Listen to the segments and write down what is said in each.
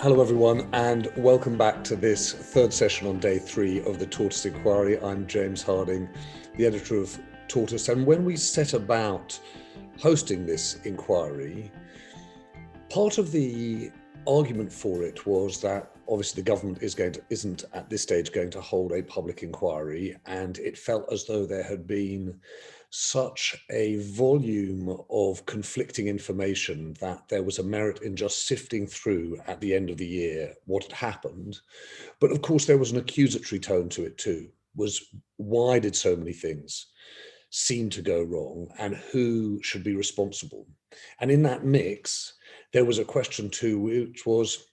Hello everyone, and welcome back to this third session on day 3 of the Tortoise Inquiry. I'm James Harding, the editor of Tortoise, and when we set about hosting this inquiry, part of the argument for it was that obviously the government isn't at this stage going to hold a public inquiry, and it felt as though there had been such a volume of conflicting information that there was a merit in just sifting through at the end of the year what had happened. But of course, there was an accusatory tone to it too, was why did so many things seem to go wrong and who should be responsible? And in that mix, there was a question too, which was,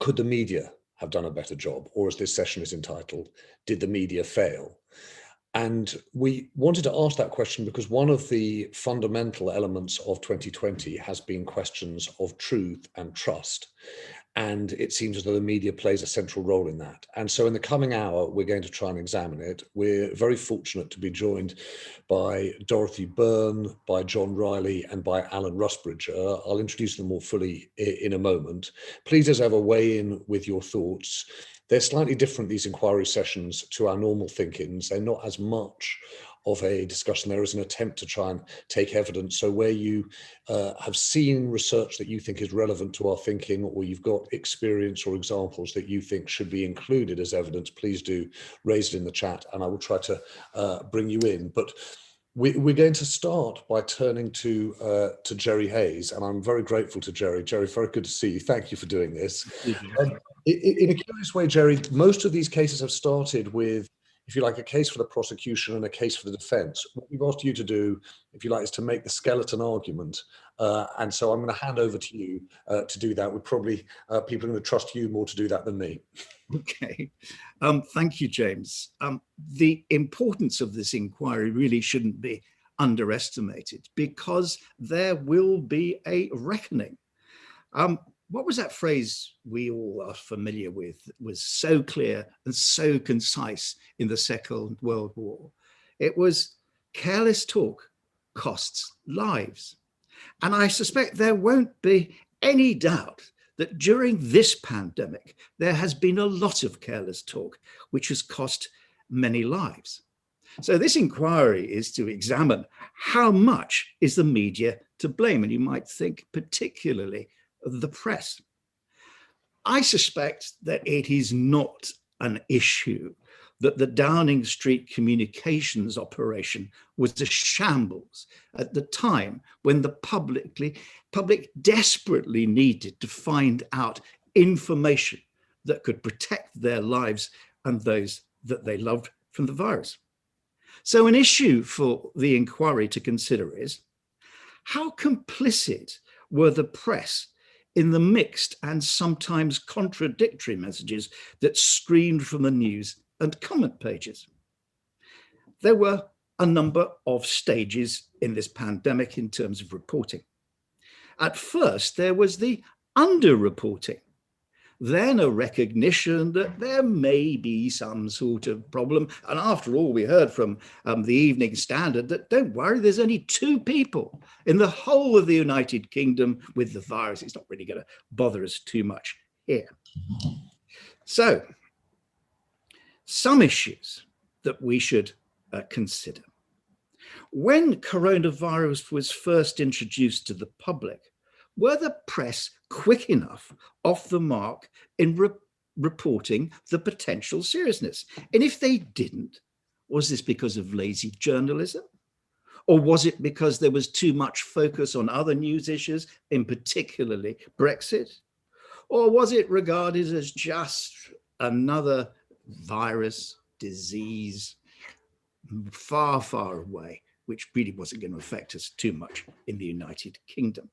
could the media have done a better job? Or as this session is entitled, did the media fail? And we wanted to ask that question because one of the fundamental elements of 2020 has been questions of truth and trust. And it seems as though the media plays a central role in that. And so in the coming hour, we're going to try and examine it. We're very fortunate to be joined by Dorothy Byrne, by John Riley, and by Alan Rusbridger. I'll introduce them more fully in a moment. Please, as ever, weigh in with your thoughts. They're slightly different, these inquiry sessions, to our normal think-ins. They're not as much of a discussion. There is an attempt to try and take evidence. So where you have seen research that you think is relevant to our thinking, or you've got experience or examples that you think should be included as evidence, please do raise it in the chat and I will try to bring you in. But we're going to start by turning to Jerry Hayes, and I'm very grateful to Jerry. Jerry, very good to see you. Thank you for doing this. In a curious way, Jerry, most of these cases have started with, if you like, a case for the prosecution and a case for the defense. What we've asked you to do, if you like, is to make the skeleton argument. And so I'm going to hand over to you to do that. We're probably, people are going to trust you more to do that than me. Okay. Thank you, James. The importance of this inquiry really shouldn't be underestimated because there will be a reckoning. What was that phrase we all are familiar with, was so clear and so concise in the Second World War? It was careless talk costs lives. And I suspect there won't be any doubt that during this pandemic, there has been a lot of careless talk, which has cost many lives. So this inquiry is to examine how much is the media to blame, and you might think particularly the press. I suspect that it is not an issue that the Downing Street communications operation was a shambles at the time when the public desperately needed to find out information that could protect their lives and those that they loved from the virus. So an issue for the inquiry to consider is, how complicit were the press in the mixed and sometimes contradictory messages that streamed from the news and comment pages? There were a number of stages in this pandemic in terms of reporting. At first, there was the underreporting, then a recognition that there may be some sort of problem. And after all, we heard from the Evening Standard that, don't worry, there's only 2 people in the whole of the United Kingdom with the virus. It's not really going to bother us too much here. So, some issues that we should consider. When coronavirus was first introduced to the public, were the press quick enough off the mark in reporting the potential seriousness? And if they didn't, was this because of lazy journalism? Or was it because there was too much focus on other news issues, in particularly Brexit? Or was it regarded as just another virus, disease, far, far away, which really wasn't going to affect us too much in the United Kingdom?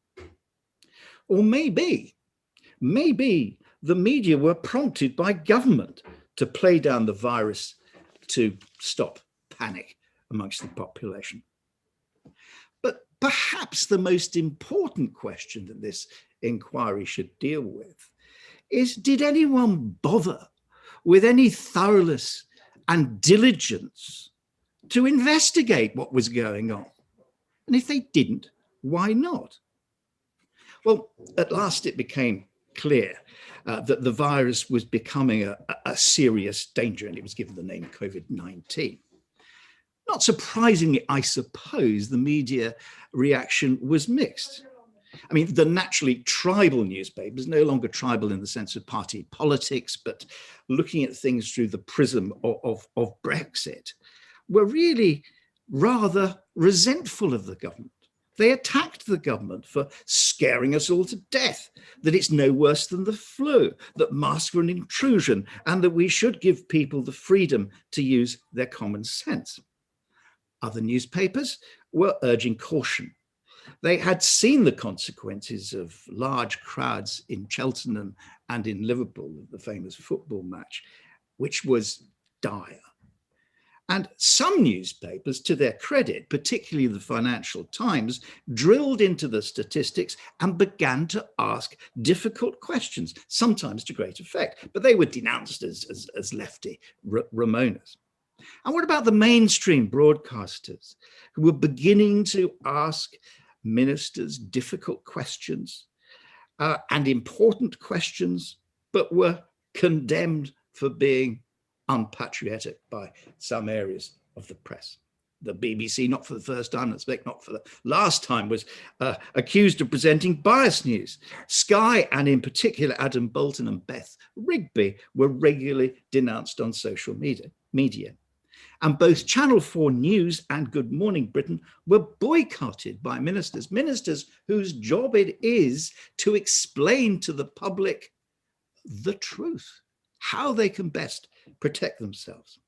Or maybe the media were prompted by government to play down the virus to stop panic amongst the population. But perhaps the most important question that this inquiry should deal with is, did anyone bother with any thoroughness and diligence to investigate what was going on? And if they didn't, why not? Well, at last it became clear that the virus was becoming a serious danger, and it was given the name COVID-19. Not surprisingly, I suppose, the media reaction was mixed. I mean, the naturally tribal newspapers, no longer tribal in the sense of party politics, but looking at things through the prism of Brexit, were really rather resentful of the government. They attacked the government for scaring us all to death, that it's no worse than the flu, that masks were an intrusion, and that we should give people the freedom to use their common sense. Other newspapers were urging caution. They had seen the consequences of large crowds in Cheltenham and in Liverpool, the famous football match, which was dire. And some newspapers, to their credit, particularly the Financial Times, drilled into the statistics and began to ask difficult questions, sometimes to great effect, but they were denounced as lefty Ramonas. And what about the mainstream broadcasters who were beginning to ask ministers difficult questions and important questions, but were condemned for being unpatriotic by some areas of the press? The BBC, not for the first time, I expect not for the last time, was accused of presenting biased news. Sky, and in particular Adam Bolton and Beth Rigby, were regularly denounced on social media. And both Channel 4 News and Good Morning Britain were boycotted by ministers whose job it is to explain to the public the truth, how they can best protect themselves.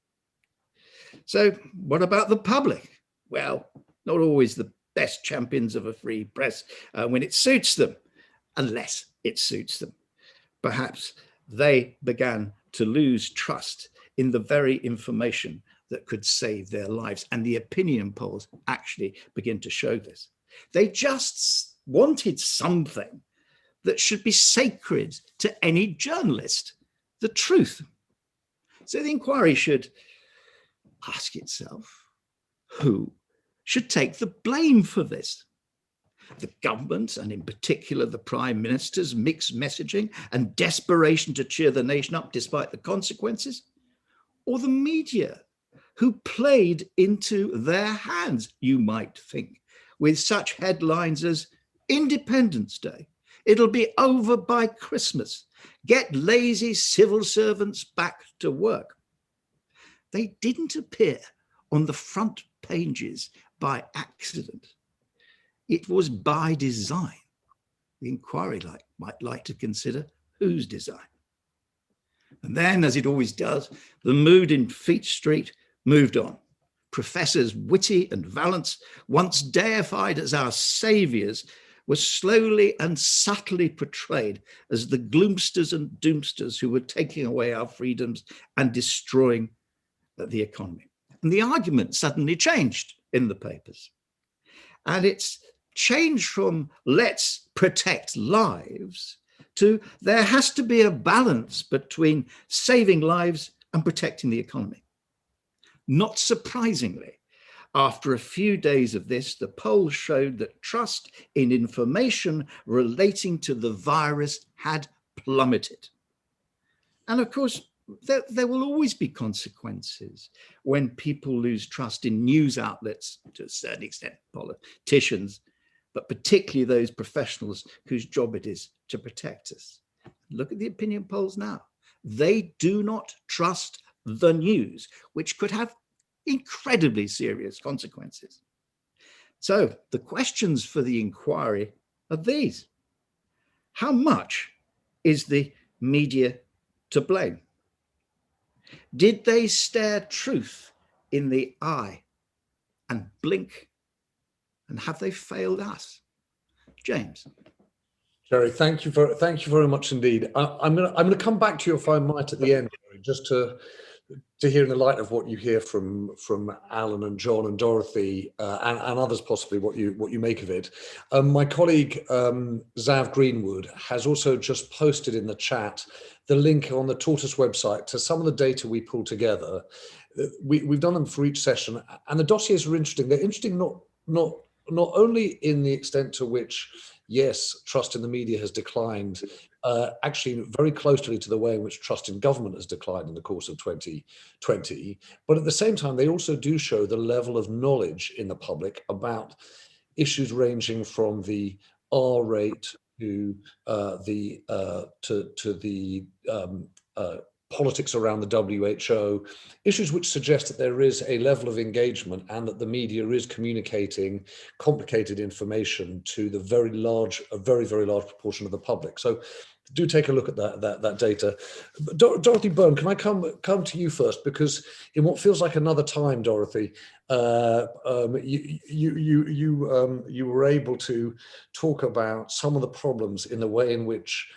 So what about the public? Well, not always the best champions of a free press when it suits them, unless it suits them. Perhaps they began to lose trust in the very information that could save their lives. And the opinion polls actually begin to show this. They just wanted something that should be sacred to any journalist, the truth. So the inquiry should ask itself, who should take the blame for this? The government, and in particular the Prime Minister's mixed messaging and desperation to cheer the nation up despite the consequences? Or the media, who played into their hands, you might think, with such headlines as Independence Day, it'll be over by Christmas, get lazy civil servants back to work. They didn't appear on the front pages by accident. It was by design. The inquiry might like to consider whose design. And then, as it always does, the mood in Fleet Street moved on. Professors Whitty and Vallance, once deified as our saviors, were slowly and subtly portrayed as the gloomsters and doomsters who were taking away our freedoms and destroying the economy. And the argument suddenly changed in the papers. And it's changed from let's protect lives to there has to be a balance between saving lives and protecting the economy. Not surprisingly, after a few days of this, the polls showed that trust in information relating to the virus had plummeted. And of course, there will always be consequences when people lose trust in news outlets, to a certain extent, politicians, but particularly those professionals whose job it is to protect us. Look at the opinion polls now. They do not trust the news, which could have incredibly serious consequences. So the questions for the inquiry are these. How much is the media to blame? Did they stare truth in the eye and blink? And have they failed us? James. Jerry, thank you very much indeed. I'm going to come back to you, if I might, at the end, just to hear in the light of what you hear from Alan and John and Dorothy and others possibly what you make of it. My colleague Zav Greenwood has also just posted in the chat the link on the Tortoise website to some of the data we pulled together. We've done them for each session, and the dossiers are interesting. They're interesting not only in the extent to which, yes, trust in the media has declined actually very closely to the way in which trust in government has declined in the course of 2020. But at the same time, they also do show the level of knowledge in the public about issues ranging from the R rate to the politics around the WHO, issues which suggest that there is a level of engagement and that the media is communicating complicated information to a very, very large proportion of the public. So do take a look at that data. Dorothy Byrne, can I come to you first? Because in what feels like another time, Dorothy, you were able to talk about some of the problems in the way in which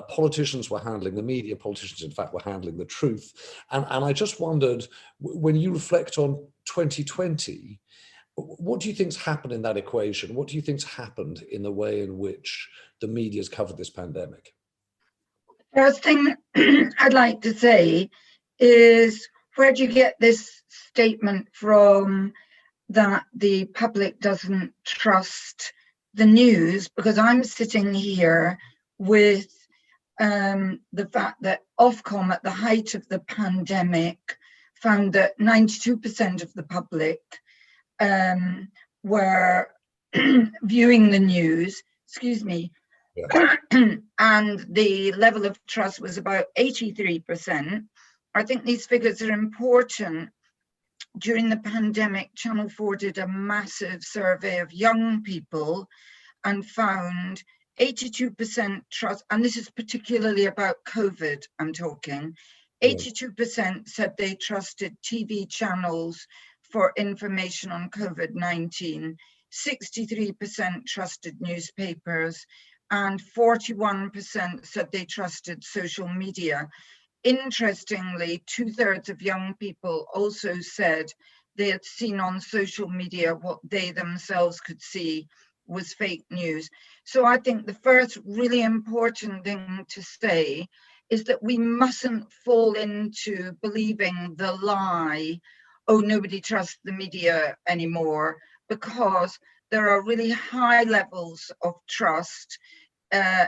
politicians were handling, the media politicians, in fact, were handling the truth. And I just wondered, when you reflect on 2020, what do you think's happened in that equation? What do you think's happened in the way in which the media's covered this pandemic? First thing I'd like to say is, where do you get this statement from that the public doesn't trust the news? Because I'm sitting here with the fact that Ofcom at the height of the pandemic found that 92% of the public were viewing the news, yeah. And the level of trust was about 83%. I think these figures are important. During the pandemic, Channel 4 did a massive survey of young people and found 82% trust, and this is particularly about COVID, I'm talking. 82% said they trusted TV channels for information on COVID-19, 63% trusted newspapers, and 41% said they trusted social media. Interestingly, 2/3 of young people also said they had seen on social media what they themselves could see was fake news. So I think the first really important thing to say is that we mustn't fall into believing the lie, oh, nobody trusts the media anymore, because there are really high levels of trust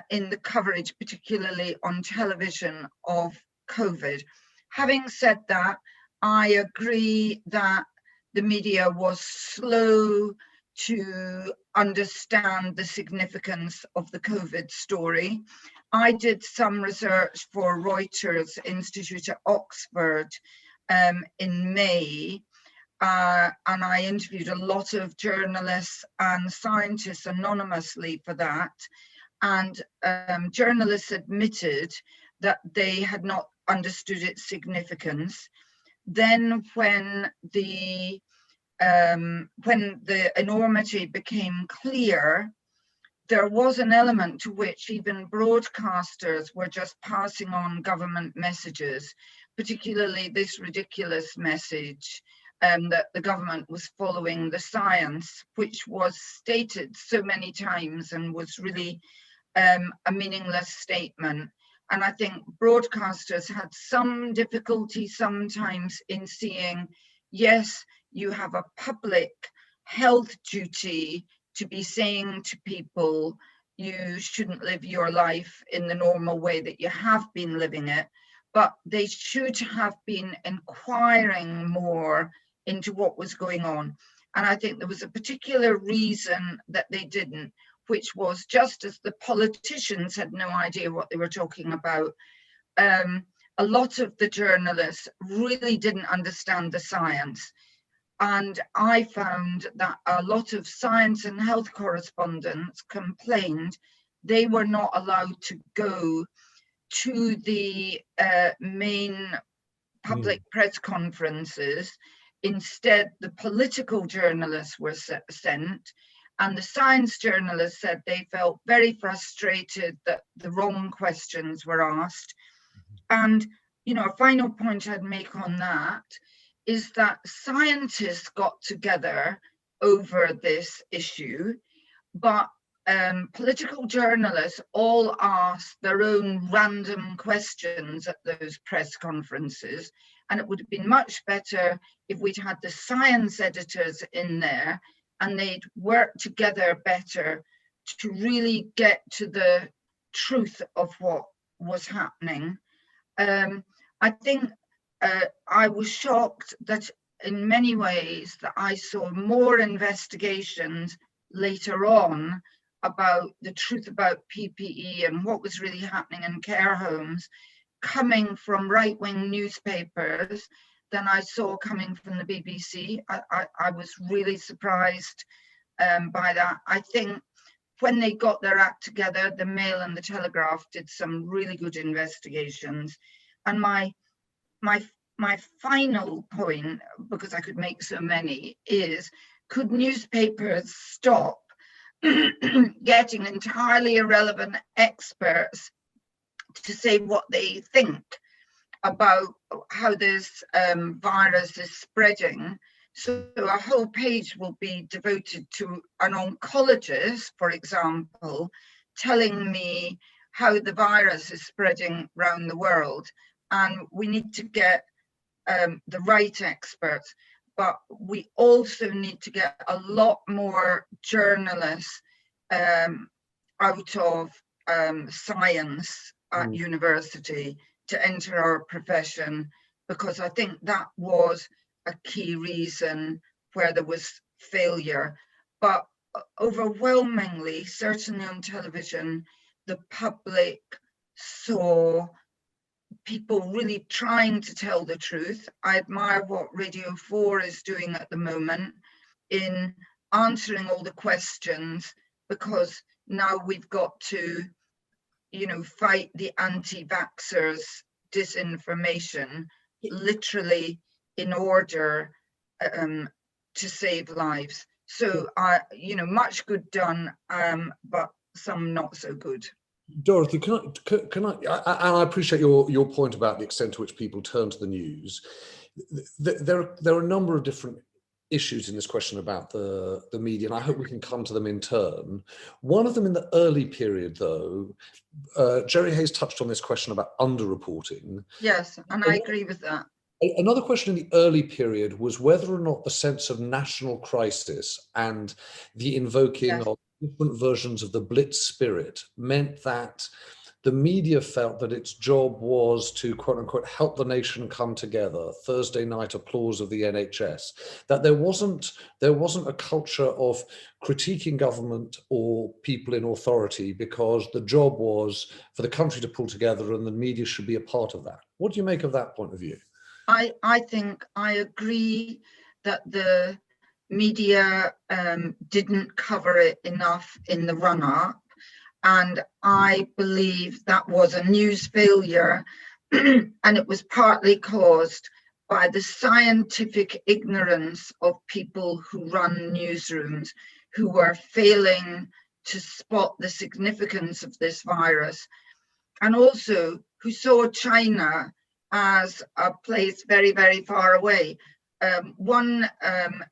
in the coverage, particularly on television, of COVID. Having said that, I agree that the media was slow to understand the significance of the COVID story. I did some research for Reuters Institute at Oxford in May, and I interviewed a lot of journalists and scientists anonymously for that. And journalists admitted that they had not understood its significance. Then when the enormity became clear, there was an element to which even broadcasters were just passing on government messages, particularly this ridiculous message that the government was following the science, which was stated so many times and was really a meaningless statement. And I think broadcasters had some difficulty sometimes in seeing, yes, you have a public health duty to be saying to people, you shouldn't live your life in the normal way that you have been living it, but they should have been inquiring more into what was going on. And I think there was a particular reason that they didn't, which was just as the politicians had no idea what they were talking about, a lot of the journalists really didn't understand the science. And I found that a lot of science and health correspondents complained they were not allowed to go to the main public press conferences. Instead, the political journalists were sent, and the science journalists said they felt very frustrated that the wrong questions were asked. And, you know, a final point I'd make on that is that scientists got together over this issue, but political journalists all asked their own random questions at those press conferences. And it would have been much better if we'd had the science editors in there and they'd work together better to really get to the truth of what was happening. I think I was shocked that in many ways that I saw more investigations later on about the truth about PPE and what was really happening in care homes coming from right-wing newspapers than I saw coming from the BBC. I was really surprised by that. I think when they got their act together, the Mail and the Telegraph did some really good investigations. And my final point, because I could make so many, is could newspapers stop getting entirely irrelevant experts to say what they think about how this virus is spreading? So a whole page will be devoted to an oncologist, for example, telling me how the virus is spreading around the world. And we need to get the right experts, but we also need to get a lot more journalists out of science at university to enter our profession, because I think that was a key reason where there was failure. But overwhelmingly, certainly on television, the public saw people really trying to tell the truth. I admire what Radio 4 is doing at the moment in answering all the questions, because now we've got to, fight the anti-vaxxers disinformation literally in order to save lives. So, much good done, but some not so good. Dorothy, can I, and I appreciate your point about the extent to which people turn to the news. There are a number of different issues in this question about the media, and I hope we can come to them in turn. One of them in the early period, though, Jerry Hayes touched on this question about underreporting. Yes, and I agree with that. Another question in the early period was whether or not the sense of national crisis and the invoking of different versions of the Blitz spirit meant that the media felt that its job was to, quote unquote, help the nation come together, Thursday night applause of the NHS, that there wasn't a culture of critiquing government or people in authority, because the job was for the country to pull together and the media should be a part of that. What do you make of that point of view? I think I agree that the media didn't cover it enough in the run-up, and I believe that was a news failure, and it was partly caused by the scientific ignorance of people who run newsrooms, who were failing to spot the significance of this virus, and also who saw China as a place very, very far away. One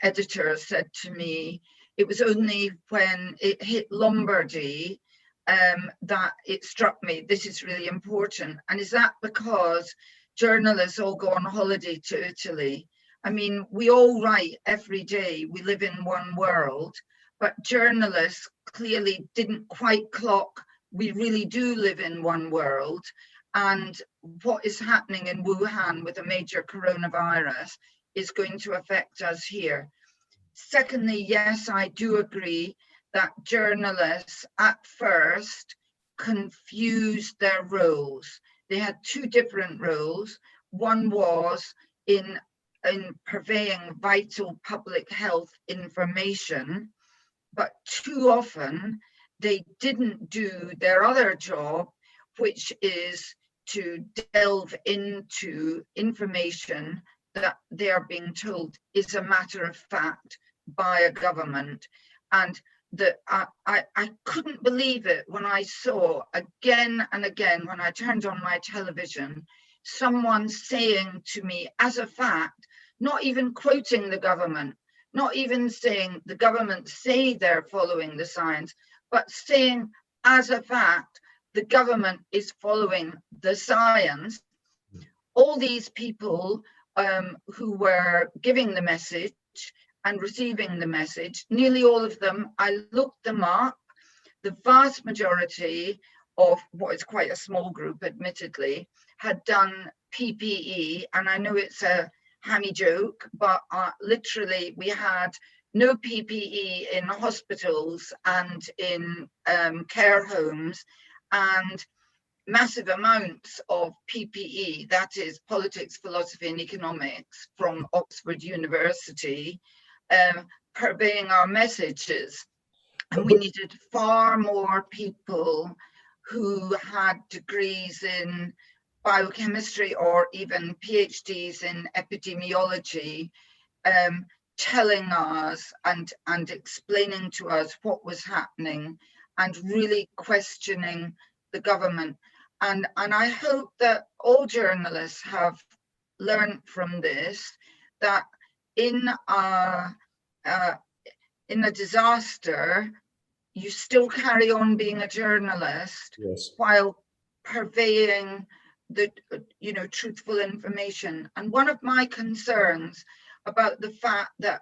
editor said to me, it was only when it hit Lombardy that it struck me, this is really important. And is that because journalists all go on holiday to Italy? I mean, we all write every day, we live in one world, but journalists clearly didn't quite clock, we really do live in one world. And what is happening in Wuhan with a major coronavirus is going to affect us here. Secondly, yes, I do agree that journalists at first confused their roles. They had two different roles. One was in purveying vital public health information, but too often they didn't do their other job, which is to delve into information that they are being told is a matter of fact by a government. And I couldn't believe it when I saw again and again, when I turned on my television, someone saying to me as a fact, not even quoting the government, not even saying the government say they're following the science, but saying as a fact, the government is following the science. All these people who were giving the message and receiving the message, nearly all of them, I looked them up, the vast majority of what is quite a small group, admittedly, had done PPE. And I know it's a hammy joke, but literally we had no PPE in hospitals and in care homes, and massive amounts of PPE, that is politics, philosophy and economics, from Oxford University, purveying our messages. And we needed far more people who had degrees in biochemistry or even PhDs in epidemiology, telling us and explaining to us what was happening and really questioning the government. And I hope that all journalists have learned from this, that in a disaster, you still carry on being a journalist, yes, while purveying the truthful information. And one of my concerns about the fact that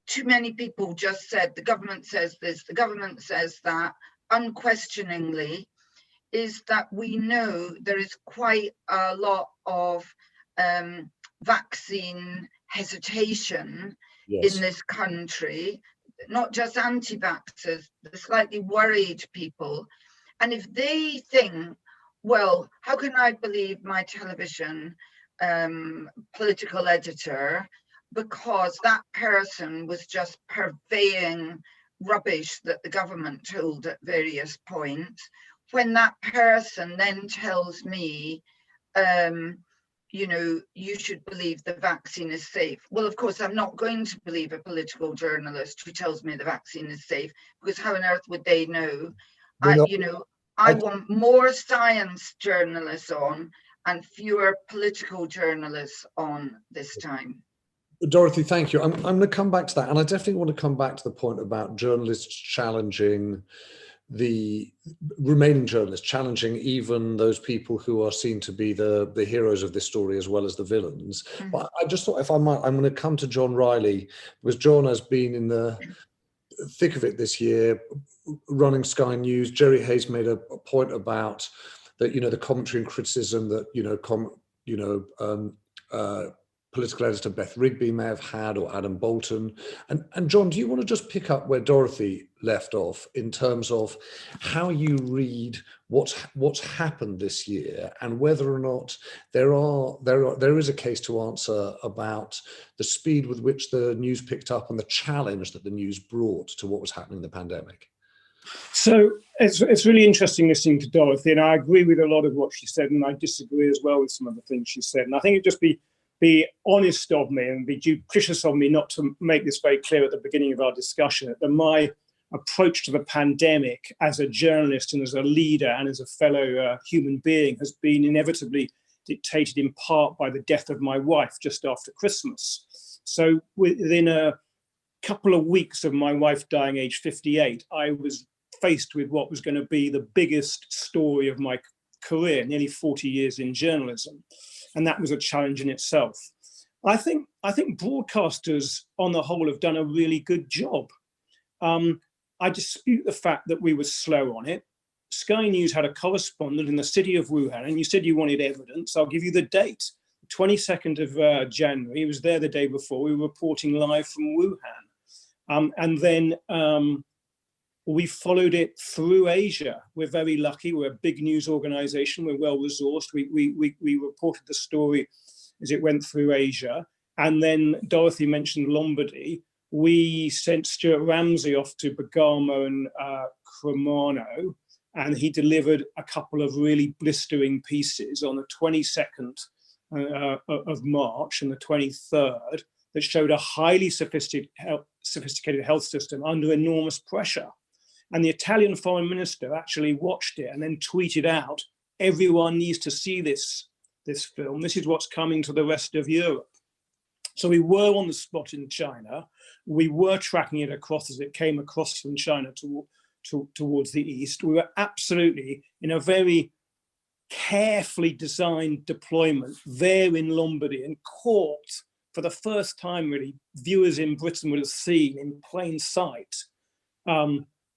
too many people just said the government says this, the government says that, unquestioningly, is that we know there is quite a lot of vaccine hesitation yes. in this country, not just anti-vaxxers, the slightly worried people. And if they think, well, how can I believe my television political editor, because that person was just purveying rubbish that the government told at various points, when that person then tells me, you should believe the vaccine is safe. Well, of course, I'm not going to believe a political journalist who tells me the vaccine is safe, because how on earth would they know? I want more science journalists on and fewer political journalists on this time. Dorothy, thank you. I'm going to come back to that. And I definitely want to come back to the point about journalists challenging remaining journalists, challenging even those people who are seen to be the heroes of this story as well as the villains. Mm-hmm. But I just thought, if I might, I'm going to come to John Riley, because John has been in the thick of it this year, running Sky News. Jerry Hayes made a point about that, the commentary and criticism that, political editor Beth Rigby may have had, or Adam Bolton. And John, do you want to just pick up where Dorothy left off in terms of how you read what's happened this year, and whether or not there is a case to answer about the speed with which the news picked up and the challenge that the news brought to what was happening in the pandemic? So it's really interesting listening to Dorothy, and I agree with a lot of what she said, and I disagree as well with some of the things she said. And I think it'd just be honest of me and be judicious of me not to make this very clear at the beginning of our discussion, that my approach to the pandemic as a journalist and as a leader and as a fellow human being has been inevitably dictated in part by the death of my wife just after Christmas. So within a couple of weeks of my wife dying, age 58, I was faced with what was going to be the biggest story of my career, nearly 40 years in journalism. And that was a challenge in itself. I think broadcasters on the whole have done a really good job. I dispute the fact that we were slow on it. Sky News had a correspondent in the city of Wuhan, and you said you wanted evidence. I'll give you the date. 22nd of January, he was there the day before. We were reporting live from Wuhan. And then we followed it through Asia. We're very lucky. We're a big news organization. We're well resourced. We reported the story as it went through Asia. And then Dorothy mentioned Lombardy. We sent Stuart Ramsey off to Bergamo and Cremona, and he delivered a couple of really blistering pieces on the 22nd of March and the 23rd that showed a highly sophisticated health system under enormous pressure. And the Italian foreign minister actually watched it and then tweeted out, everyone needs to see this film. This is what's coming to the rest of Europe. So we were on the spot in China. We were tracking it across as it came across from China towards the east. We were absolutely in a very carefully designed deployment there in Lombardy, and caught for the first time, really, viewers in Britain would have seen in plain sight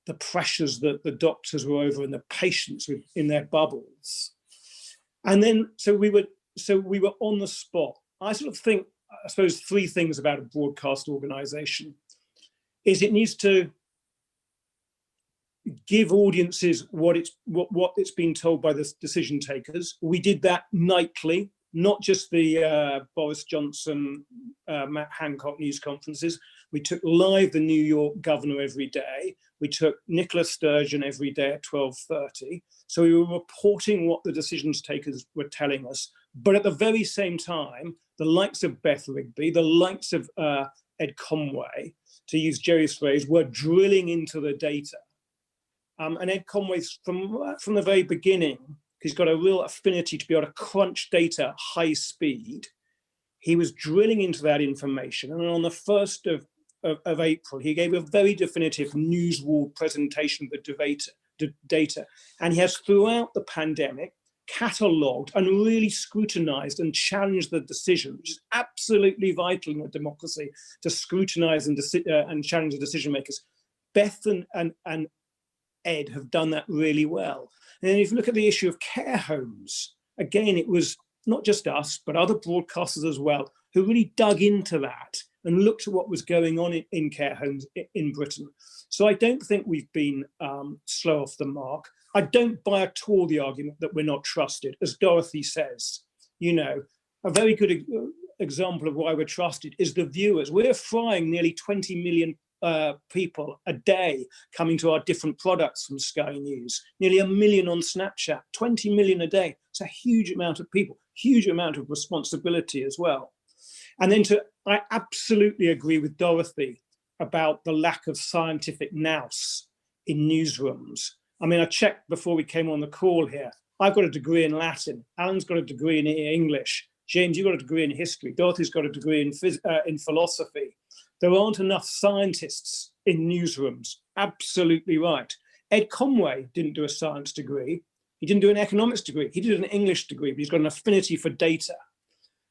the pressures that the doctors were over and the patients in their bubbles. And then, so we were on the spot. I sort of think, I suppose, three things about a broadcast organization is it needs to give audiences what it's been told by the decision takers. We did that nightly, not just the Boris Johnson, Matt Hancock news conferences. We took live the New York governor every day. We took Nicola Sturgeon every day at 12:30. So we were reporting what the decisions takers were telling us. But at the very same time, the likes of Beth Rigby, the likes of Ed Conway, to use Jerry's phrase, were drilling into the data. And Ed Conway's from the very beginning, he's got a real affinity to be able to crunch data at high speed. He was drilling into that information. And on the 1st of April, he gave a very definitive news wall presentation of the data. And he has throughout the pandemic catalogued and really scrutinized and challenged the decision, which is absolutely vital in a democracy, to scrutinize and challenge the decision makers. Beth and Ed have done that really well. And then if you look at the issue of care homes, again, it was not just us, but other broadcasters as well, who really dug into that and looked at what was going on in care homes in Britain. So I don't think we've been slow off the mark. I don't buy at all the argument that we're not trusted. As Dorothy says, you know, a very good example of why we're trusted is the viewers. We're frying nearly 20 million people a day coming to our different products from Sky News, nearly 1 million on Snapchat, 20 million a day. It's a huge amount of people, huge amount of responsibility as well. And then I absolutely agree with Dorothy about the lack of scientific nous in newsrooms. I mean, I checked before we came on the call here. I've got a degree in Latin. Alan's got a degree in English. James, you've got a degree in history. Dorothy's got a degree in philosophy. There aren't enough scientists in newsrooms. Absolutely right. Ed Conway didn't do a science degree. He didn't do an economics degree. He did an English degree, but he's got an affinity for data.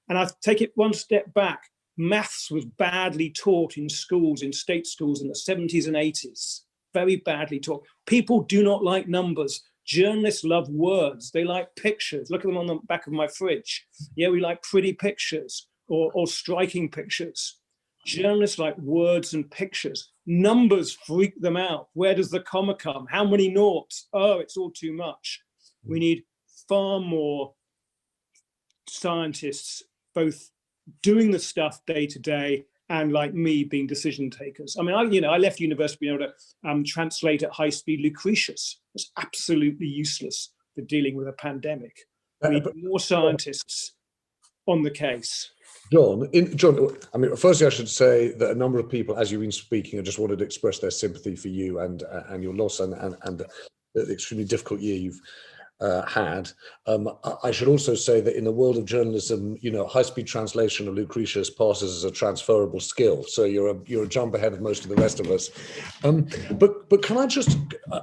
And I take it one step back. Maths was badly taught in schools, in state schools in the 70s and 80s. Very badly taught. People do not like numbers. Journalists love words. They like pictures. Look at them on the back of my fridge. Yeah, we like pretty pictures or striking pictures. Journalists like words and pictures. Numbers freak them out. Where does the comma come? How many noughts? Oh, it's all too much. We need far more scientists, both doing the stuff day to day and like me being decision takers. I mean, I left university being able to translate at high speed Lucretius. It's absolutely useless for dealing with a pandemic. We need more scientists on the case. John, I mean, firstly, I should say that a number of people, as you've been speaking, I just wanted to express their sympathy for you and your loss and the extremely difficult year you've had. I should also say that in the world of journalism, you know, high-speed translation of Lucretius passes as a transferable skill. So you're a jump ahead of most of the rest of us. But can I just,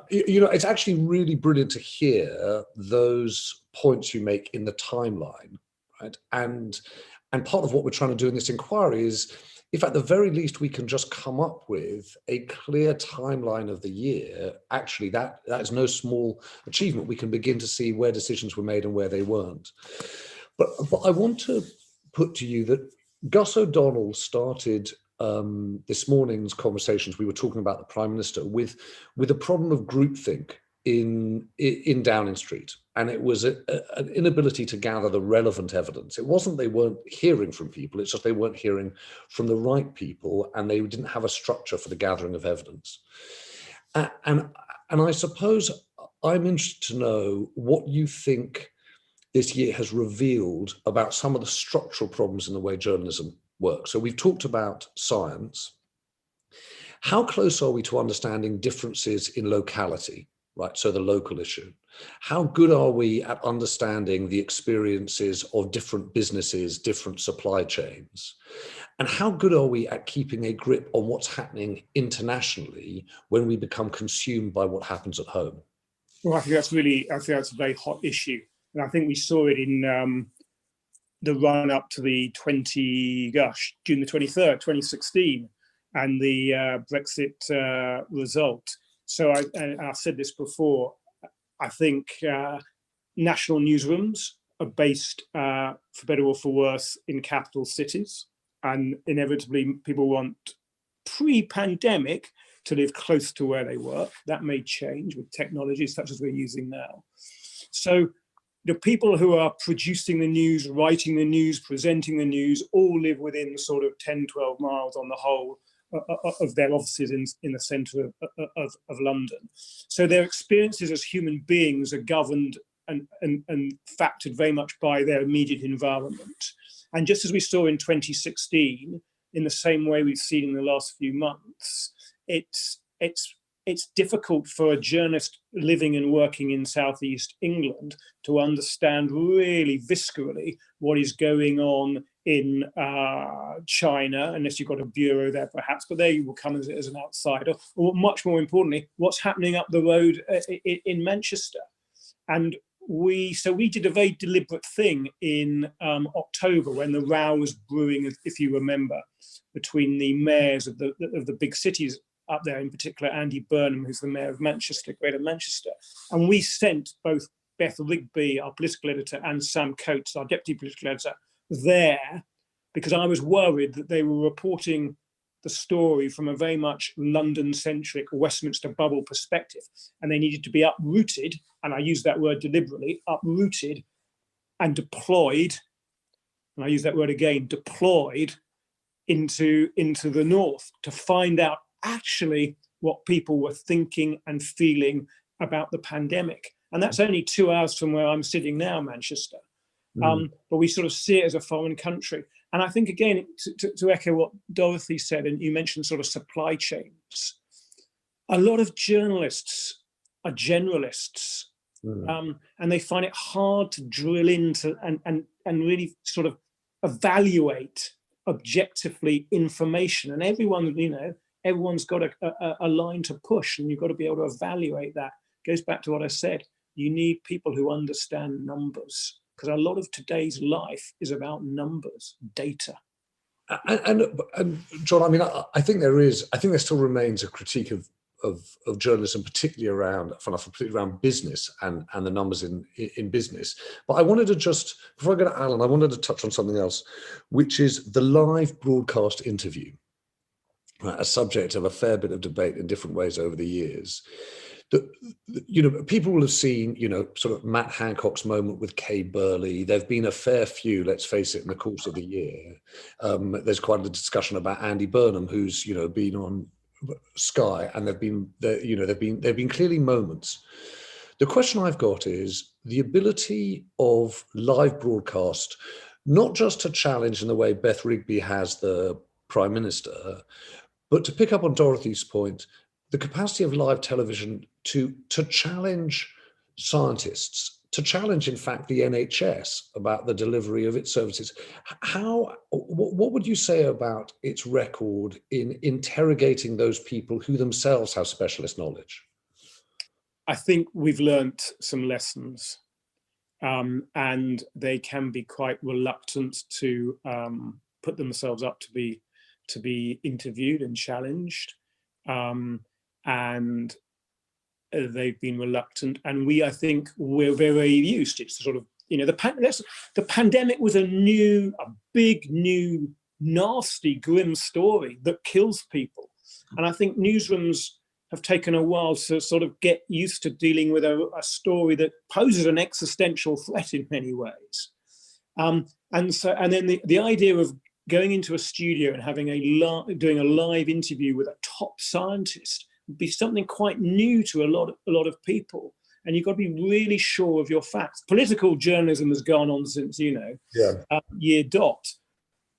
you know, it's actually really brilliant to hear those points you make in the timeline, right? And part of what we're trying to do in this inquiry is, if at the very least we can just come up with a clear timeline of the year, actually that is no small achievement. We can begin to see where decisions were made and where they weren't. But I want to put to you that Gus O'Donnell started this morning's conversations. We were talking about the Prime Minister with a problem of groupthink in Downing Street. And it was an inability to gather the relevant evidence. It wasn't they weren't hearing from people, it's just they weren't hearing from the right people and they didn't have a structure for the gathering of evidence. And I suppose I'm interested to know what you think this year has revealed about some of the structural problems in the way journalism works. So we've talked about science. How close are we to understanding differences in locality? Right, so the local issue. How good are we at understanding the experiences of different businesses, different supply chains? And how good are we at keeping a grip on what's happening internationally when we become consumed by what happens at home? Well, I think that's a very hot issue. And I think we saw it in the run up to the June the 23rd, 2016, and the Brexit result. So and I've said this before, I think national newsrooms are based, for better or for worse, in capital cities. And inevitably, people want pre-pandemic to live close to where they work. That may change with technology such as we're using now. So the people who are producing the news, writing the news, presenting the news, all live within sort of 10, 12 miles on the whole of their offices in the centre of London. So their experiences as human beings are governed and factored very much by their immediate environment. And just as we saw in 2016, in the same way we've seen in the last few months, it's difficult for a journalist living and working in Southeast England to understand really viscerally what is going on in China, unless you've got a bureau there perhaps, but there you will come as an outsider, or much more importantly, what's happening up the road in Manchester. And we did a very deliberate thing in October when the row was brewing, if you remember, between the mayors of the big cities up there, in particular Andy Burnham, who's the mayor of Manchester, Greater Manchester. And we sent both Beth Rigby, our political editor, and Sam Coates, our deputy political editor, there because I was worried that they were reporting the story from a very much London-centric Westminster bubble perspective, and they needed to be uprooted, and I use that word deliberately, uprooted and deployed, and I use that word again, deployed into the north to find out actually what people were thinking and feeling about the pandemic. And that's only 2 hours from where I'm sitting now, Manchester. But we sort of see it as a foreign country. And I think, again, to echo what Dorothy said, and you mentioned sort of supply chains, a lot of journalists are generalists, and they find it hard to drill into and really sort of evaluate objectively information. And everyone's got a line to push, and you've got to be able to evaluate that. It goes back to what I said. You need people who understand numbers, because a lot of today's life is about numbers, data. And John, I mean, I think there still remains a critique of journalism, particularly around business and the numbers in business. But I wanted to before I go to Alan, I wanted to touch on something else, which is the live broadcast interview, a subject of a fair bit of debate in different ways over the years. People will have seen, sort of Matt Hancock's moment with Kay Burley. There've been a fair few, let's face it, in the course of the year. There's quite a discussion about Andy Burnham, who's, been on Sky, and there've been clearly moments. The question I've got is the ability of live broadcast, not just to challenge in the way Beth Rigby has the Prime Minister, but to pick up on Dorothy's point, the capacity of live television to challenge scientists, to challenge, in fact, the NHS about the delivery of its services. What would you say about its record in interrogating those people who themselves have specialist knowledge? I think we've learnt some lessons, and they can be quite reluctant to put themselves up to be interviewed and challenged. And they've been reluctant, and I think we're very used. It's sort of, the pandemic was a big, new, nasty, grim story that kills people. And I think newsrooms have taken a while to sort of get used to dealing with a story that poses an existential threat in many ways. And then the idea of going into a studio and doing a live interview with a top scientist would be something quite new to a lot of people. And you've got to be really sure of your facts. Political journalism has gone on since, year dot.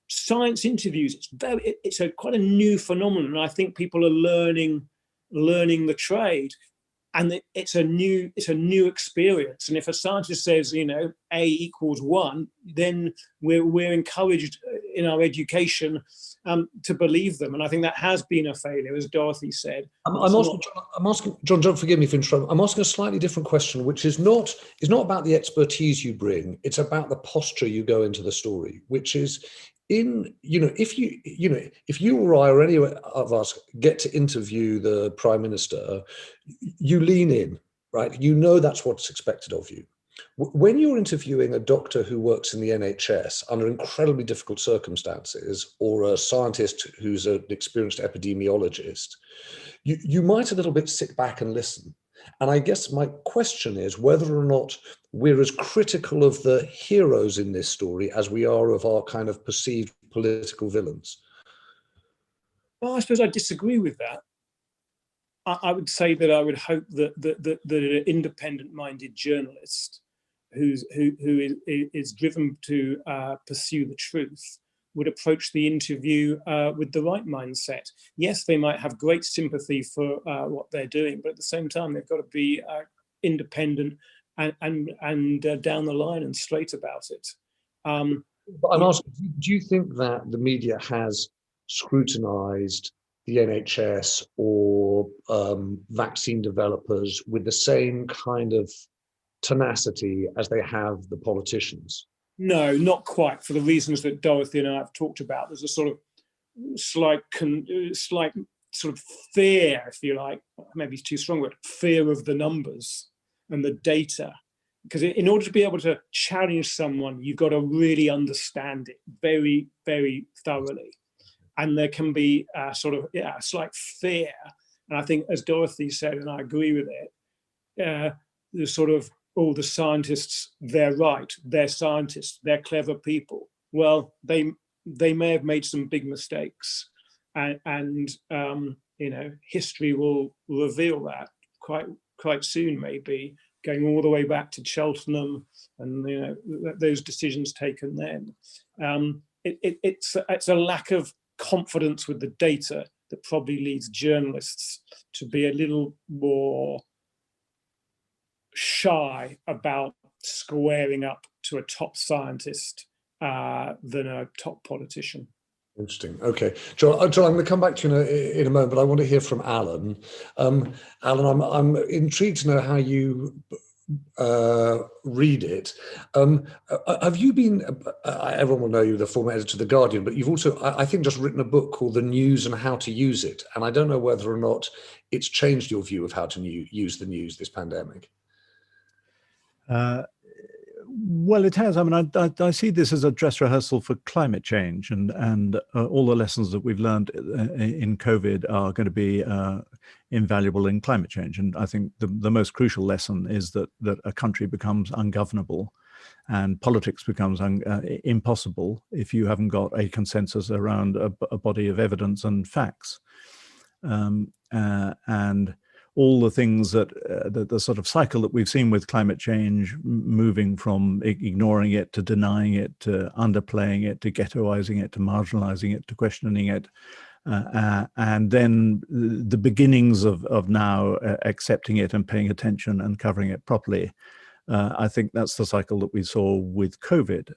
Science interviews, it's quite a new phenomenon. And I think people are learning the trade. And it's a new experience. And if a scientist says, A equals 1, then we're encouraged in our education to believe them. And I think that has been a failure, as Dorothy said. I'm asking, John, forgive me for interrupting. I'm asking a slightly different question, which is not about the expertise you bring. It's about the posture you go into the story, which is, if you or I or any of us get to interview the Prime Minister, you lean in, right? You know that's what's expected of you. When you're interviewing a doctor who works in the NHS under incredibly difficult circumstances, or a scientist who's an experienced epidemiologist, you might a little bit sit back and listen. And I guess my question is whether or not we're as critical of the heroes in this story as we are of our kind of perceived political villains. Well, I suppose I disagree with that. I would say that I would hope that an independent-minded journalist who is driven to pursue the truth would approach the interview with the right mindset. Yes, they might have great sympathy for what they're doing, but at the same time, they've got to be independent and down the line and straight about it. But I'm asking, do you think that the media has scrutinized the NHS or vaccine developers with the same kind of tenacity as they have the politicians? No, not quite, for the reasons that Dorothy and I have talked about. There's a sort of slight sort of fear, if you like, maybe it's too strong, but fear of the numbers and the data. Because in order to be able to challenge someone, you've got to really understand it very, very thoroughly. And there can be a slight fear. And I think, as Dorothy said, and I agree with it, the sort of, oh, the scientists, they're right, they're scientists, they're clever people. Well, they may have made some big mistakes, and history will reveal that quite soon, maybe, going all the way back to Cheltenham and those decisions taken then. It's a lack of confidence with the data that probably leads journalists to be a little more shy about squaring up to a top scientist than a top politician. Interesting. Okay, John, I'm going to come back to you in a moment, but I want to hear from Alan. Alan, I'm intrigued to know how you read it. Have you been, everyone will know you're the former editor of The Guardian, but you've also, I think, just written a book called The News and How to Use It. And I don't know whether or not it's changed your view of how to use the news this pandemic. Well, it has. I mean, I see this as a dress rehearsal for climate change, and all the lessons that we've learned in COVID are going to be invaluable in climate change. And I think the most crucial lesson is that a country becomes ungovernable and politics becomes impossible if you haven't got a consensus around a body of evidence and facts. And all the things that the sort of cycle that we've seen with climate change, moving from ignoring it to denying it to underplaying it to ghettoizing it to marginalizing it to questioning it, and then the beginnings of now accepting it and paying attention and covering it properly. I think that's the cycle that we saw with COVID.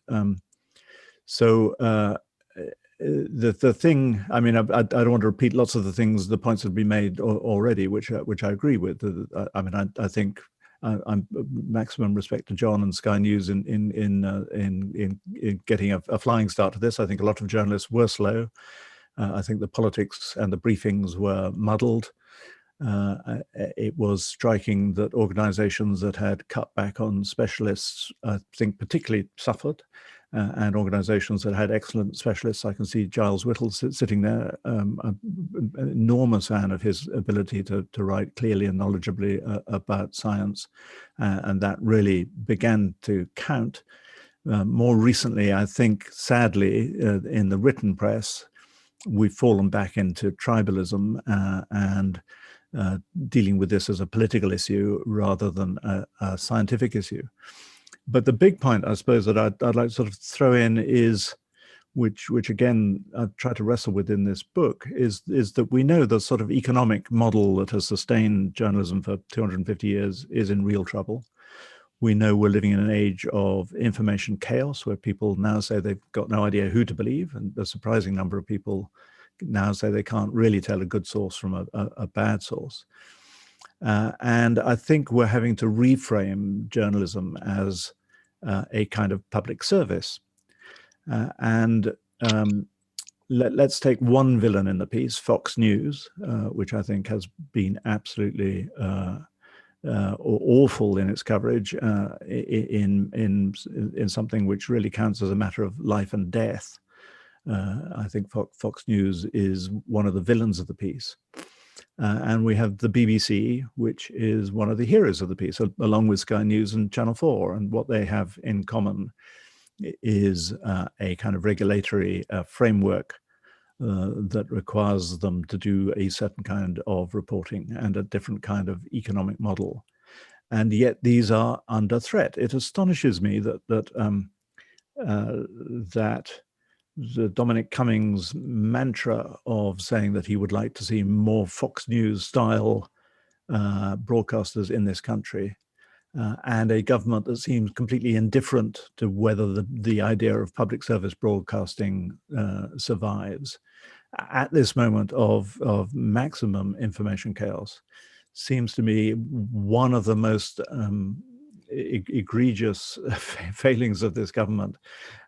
The thing, I mean, I don't want to repeat lots of the points that have been made already, which I agree with. I mean, I think I'm maximum respect to John and Sky News in getting a flying start to this. I think a lot of journalists were slow. I think the politics and the briefings were muddled. It was striking that organizations that had cut back on specialists, I think, particularly suffered. And organizations that had excellent specialists. I can see Giles Whittle sitting there, an enormous fan of his ability to write clearly and knowledgeably about science. And that really began to count. More recently, I think, sadly, in the written press, we've fallen back into tribalism and dealing with this as a political issue rather than a scientific issue. But the big point, I suppose, that I'd like to sort of throw in is, which again, I've tried to wrestle with in this book, is that we know the sort of economic model that has sustained journalism for 250 years is in real trouble. We know we're living in an age of information chaos, where people now say they've got no idea who to believe, and a surprising number of people now say they can't really tell a good source from a bad source. And I think we're having to reframe journalism as a kind of public service. And let's take one villain in the piece, Fox News, which I think has been absolutely awful in its coverage in something which really counts as a matter of life and death. I think Fox News is one of the villains of the piece. And we have the BBC, which is one of the heroes of the piece, along with Sky News and Channel 4. And what they have in common is a kind of regulatory framework that requires them to do a certain kind of reporting and a different kind of economic model. And yet these are under threat. It astonishes me that the Dominic Cummings mantra of saying that he would like to see more Fox News style broadcasters in this country, and a government that seems completely indifferent to whether the idea of public service broadcasting survives at this moment of maximum information chaos, seems to me one of the most egregious failings of this government,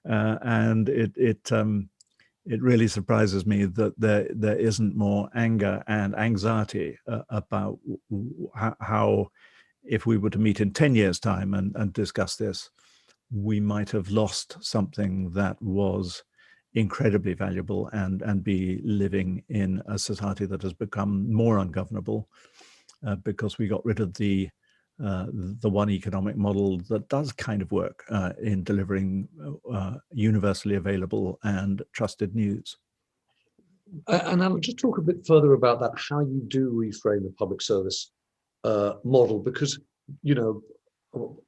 and it really surprises me that there isn't more anger and anxiety about how, if we were to meet in 10 years' time and discuss this, we might have lost something that was incredibly valuable and be living in a society that has become more ungovernable because we got rid of the one economic model that does kind of work in delivering universally available and trusted news. And I'll just talk a bit further about that, how you do reframe the public service model, because, you know,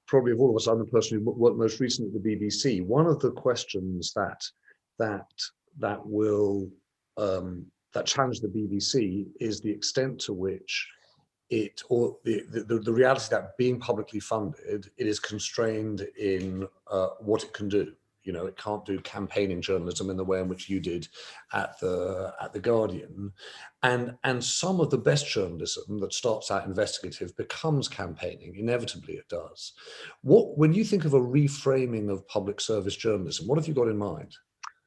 probably of all of us, I'm the person who worked most recently at the BBC. One of the questions that challenge the BBC is the extent to which the reality that being publicly funded, it is constrained in what it can do. You know, it can't do campaigning journalism in the way in which you did at the Guardian, and some of the best journalism that starts out investigative becomes campaigning. Inevitably, it does. When you think of a reframing of public service journalism, what have you got in mind?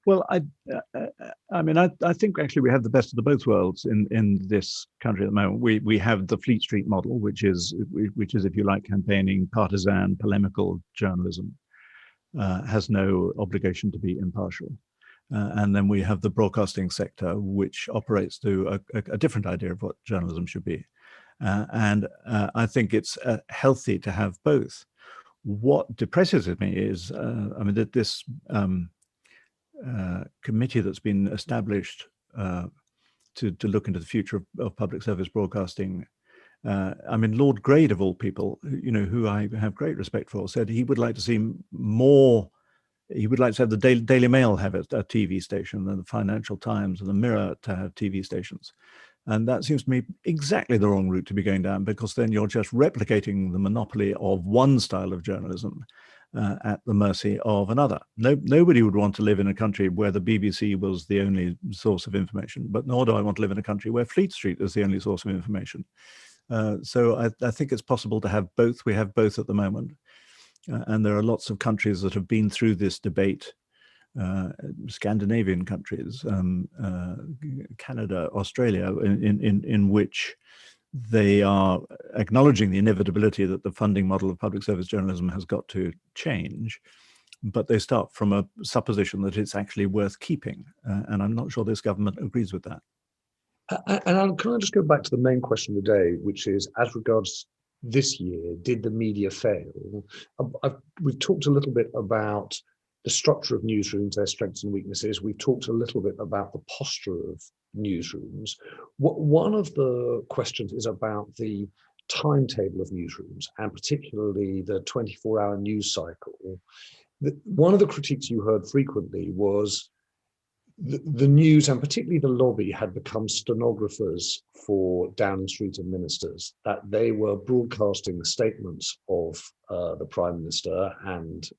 Well, I mean, I think actually we have the best of the both worlds in this country at the moment. We have the Fleet Street model, which is, if you like, campaigning, partisan, polemical journalism. Has no obligation to be impartial. And then we have the broadcasting sector, which operates to a different idea of what journalism should be. And I think it's healthy to have both. What depresses me is, I mean, that this committee that's been established to look into the future of public service broadcasting, I mean, Lord Grade, of all people, you know, who I have great respect for, said he would like to see more. He would like to have the Daily Mail have a TV station, and the Financial Times and the Mirror to have TV stations. And that seems to me exactly the wrong route to be going down, because then you're just replicating the monopoly of one style of journalism at the mercy of another. Nobody would want to live in a country where the BBC was the only source of information, but nor do I want to live in a country where Fleet Street is the only source of information. So I think it's possible to have both. We have both at the moment. And there are lots of countries that have been through this debate, Scandinavian countries, Canada, Australia, in which they are acknowledging the inevitability that the funding model of public service journalism has got to change. But they start from a supposition that it's actually worth keeping. And I'm not sure this government agrees with that. And can I just go back to the main question of the day, which is, as regards this year, did the media fail? We've talked a little bit about the structure of newsrooms, their strengths and weaknesses. We've talked a little bit about the posture of newsrooms. One of the questions is about the timetable of newsrooms, and particularly the 24-hour news cycle. One of the critiques you heard frequently was the news, and particularly the lobby, had become stenographers for Downing Street and ministers, that they were broadcasting the statements of the Prime Minister and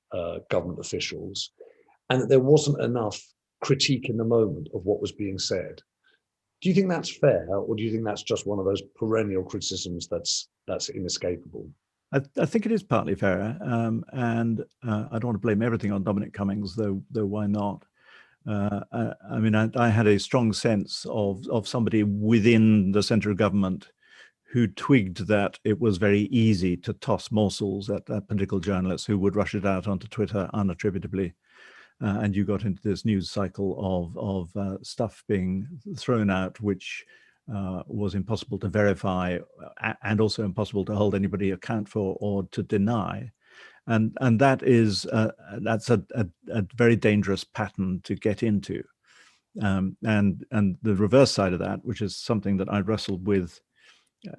government officials, and that there wasn't enough critique in the moment of what was being said. Do you think that's fair, or do you think that's just one of those perennial criticisms that's inescapable? I think it is partly fair, and I don't want to blame everything on Dominic Cummings, though why not? I mean, I had a strong sense of somebody within the centre of government who twigged that it was very easy to toss morsels at political journalists who would rush it out onto Twitter unattributably. And you got into this news cycle of stuff being thrown out, which was impossible to verify and also impossible to hold anybody account for or to deny. And that's a very dangerous pattern to get into. And the reverse side of that, which is something that I wrestled with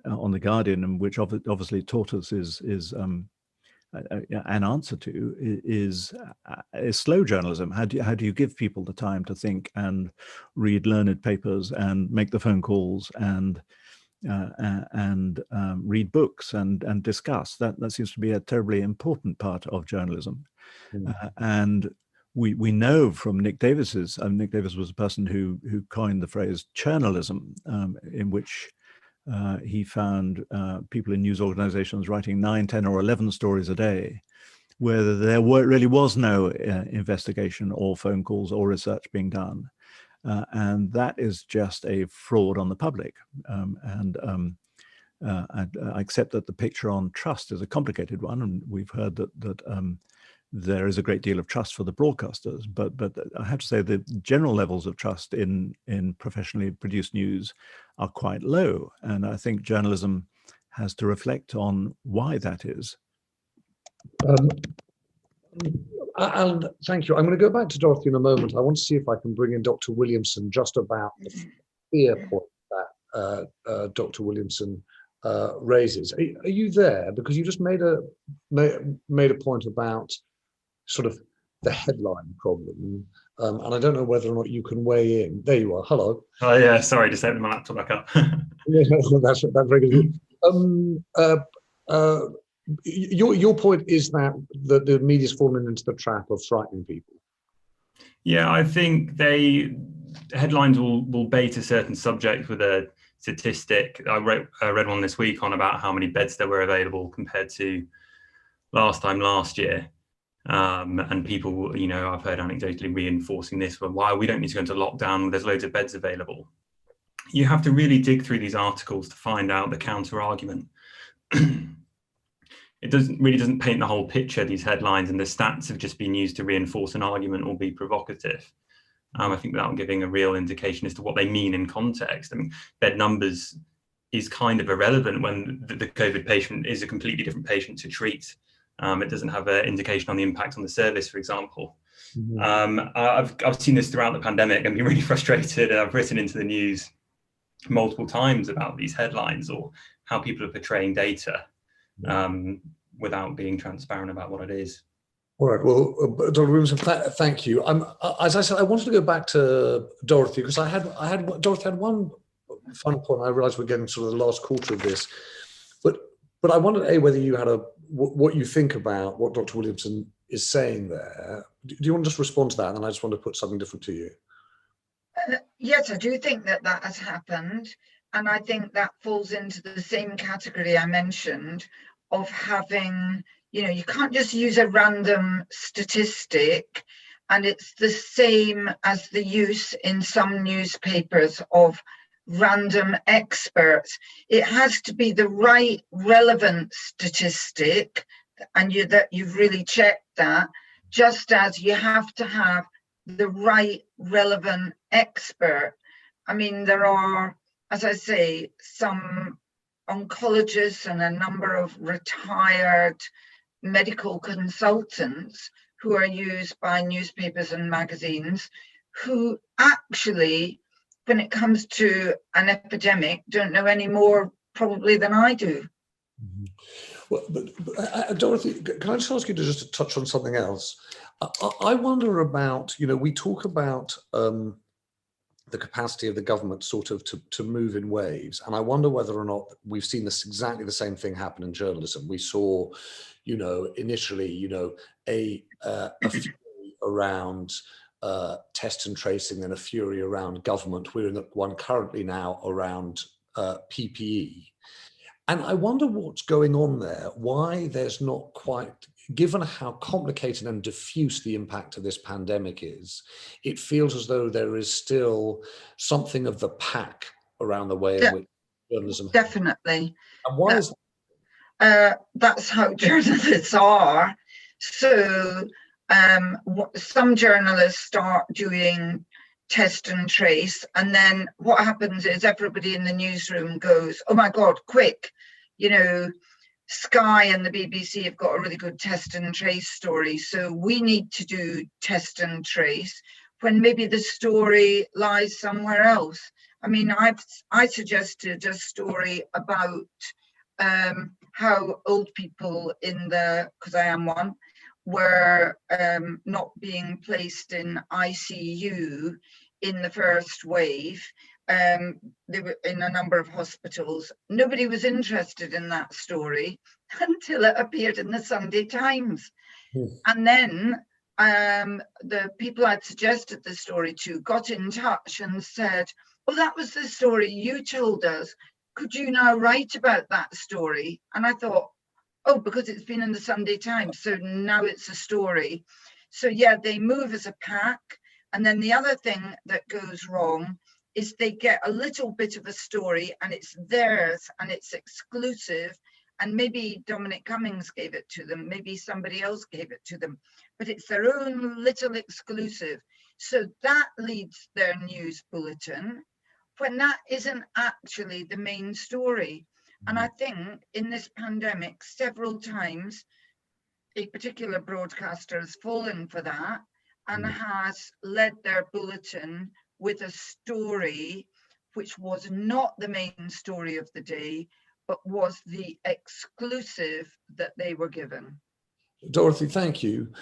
on The Guardian, and which obviously Tortoise is an answer to, is slow journalism. How do you give people the time to think and read learned papers and make the phone calls and read books and discuss? That seems to be a terribly important part of journalism. And we know from Nick Davis's, Nick Davis was a person who coined the phrase churnalism, in which he found people in news organizations writing 9, 10, or 11 stories a day, where there really was no investigation or phone calls or research being done. And that is just a fraud on the public. I accept that the picture on trust is a complicated one, and we've heard that there is a great deal of trust for the broadcasters, but I have to say the general levels of trust in professionally produced news are quite low, and I think journalism has to reflect on why that is. And thank you. I'm going to go back to Dorothy in a moment. I want to see if I can bring in Dr. Williamson just about the fear point that Dr. Williamson raises. Are you there? Because you just made a point about sort of the headline problem, and I don't know whether or not you can weigh in. There you are. Hello. Oh yeah, sorry, just opening my laptop back up. That's very good. Your point is that the media's fallen into the trap of frightening people. Yeah, I think headlines will bait a certain subject with a statistic. I read one this week on about how many beds there were available compared to last year. And people, I've heard anecdotally reinforcing this, but why we don't need to go into lockdown, there's loads of beds available. You have to really dig through these articles to find out the counter argument. It doesn't paint the whole picture, these headlines, and the stats have just been used to reinforce an argument or be provocative. I think without giving a real indication as to what they mean in context. I mean, bed numbers is kind of irrelevant when the COVID patient is a completely different patient to treat. It doesn't have an indication on the impact on the service, for example. I've seen this throughout the pandemic and been really frustrated. And I've written into the news multiple times about these headlines or how people are portraying data without being transparent about what it is. All right. Well, Dr. Williamson, thank you. As I said, I wanted to go back to Dorothy because Dorothy had one final point. I realize we're getting sort of the last quarter of this, but I wondered whether you had what you think about what Dr. Williamson is saying there. Do you want to just respond to that? And then I just want to put something different to you. Yes, I do think that has happened. And I think that falls into the same category I mentioned of having, you can't just use a random statistic. And it's the same as the use in some newspapers of random experts. It has to be the right relevant statistic, and that you've really checked that, just as you have to have the right relevant expert. I mean, there are, as I say, some oncologists and a number of retired medical consultants who are used by newspapers and magazines who actually, when it comes to an epidemic, don't know any more probably than I do. Well, but Dorothy, can I just ask you to just touch on something else? I wonder about, we talk about the capacity of the government sort of to move in waves. And I wonder whether or not we've seen exactly the same thing happen in journalism. We saw, initially, a fury around test and tracing and a fury around government. We're in one currently now around PPE. And I wonder what's going on there, why there's not quite, given how complicated and diffuse the impact of this pandemic is, it feels as though there is still something of the pack around the way in which journalism. Definitely. And why is that's how journalists are. So some journalists start doing test and trace, and then what happens is everybody in the newsroom goes, oh my God, quick, you know, Sky and the BBC have got a really good test and trace story, so we need to do test and trace, when maybe the story lies somewhere else. I mean, I suggested a story about how old people because I am one, were not being placed in ICU in the first wave. They were in a number of hospitals. Nobody was interested in that story until it appeared in the Sunday Times. And then the people I'd suggested the story to got in touch and said, oh, that was the story you told us. Could you now write about that story? And I thought, oh, because it's been in the Sunday Times, so now it's a story. So yeah, they move as a pack. And then the other thing that goes wrong is they get a little bit of a story and it's theirs and it's exclusive. And maybe Dominic Cummings gave it to them, maybe somebody else gave it to them, but it's their own little exclusive. So that leads their news bulletin when that isn't actually the main story. And I think in this pandemic, several times, a particular broadcaster has fallen for that and has led their bulletin with a story which was not the main story of the day, but was the exclusive that they were given. Dorothy, thank you.